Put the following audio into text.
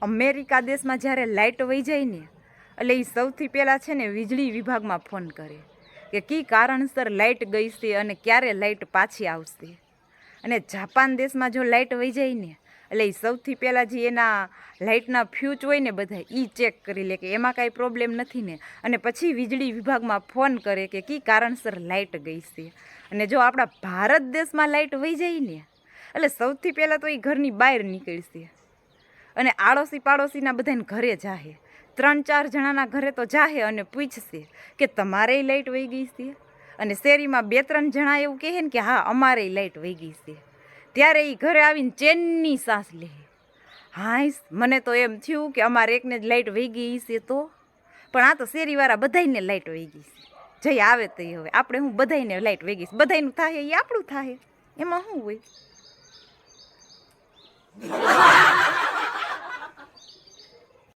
America દેશમાં જ્યારે light વહી જાય ને એટલે એ સૌથી પહેલાં છે ને વીજળી વિભાગમાં ફોન કરે કે કી કારણસર લાઇટ ગઈ છે અને ક્યારે લાઇટ પાછી આવશે. અને જાપાન દેશમાં જો લાઇટ વહી જાય ને એટલે એ સૌથી પહેલાં જે એના લાઇટના ફ્યુચ હોય ને બધા એ ચેક કરી લે કે એમાં કાંઈ પ્રોબ્લેમ નથી ને, અને પછી વીજળી વિભાગમાં ફોન કરે કે કી કારણસર લાઇટ ગઈ છે. અને જો આપણા ભારત દેશમાં લાઇટ વહી જાય ને એટલે સૌથી પહેલાં તો એ ઘરની બહાર નીકળશે અને આડોશી પાડોશીના બધાને ઘરે જાહે, 3-4 જણાના ઘરે તો જાહે અને પૂછશે કે તમારેય લાઇટ વહી ગઈ છે. અને શેરીમાં 2-3 જણા એવું કહે ને કે હા અમારેય લાઇટ વહી ગઈ છે, ત્યારે એ ઘરે આવીને ચેનની સાસ લે. હાઈસ મને તો એમ થયું કે અમારે એકને જ લાઇટ વહી ગઈ છે તો, પણ આ તો શેરીવાળા બધાયને લાઇટ વહી ગઈ છે. જઈ આવે તો હવે આપણે હું બધાયને લાઇટ વહી ગઈ છે, બધાયનું થાય એ આપણું થાય, એમાં શું હોય.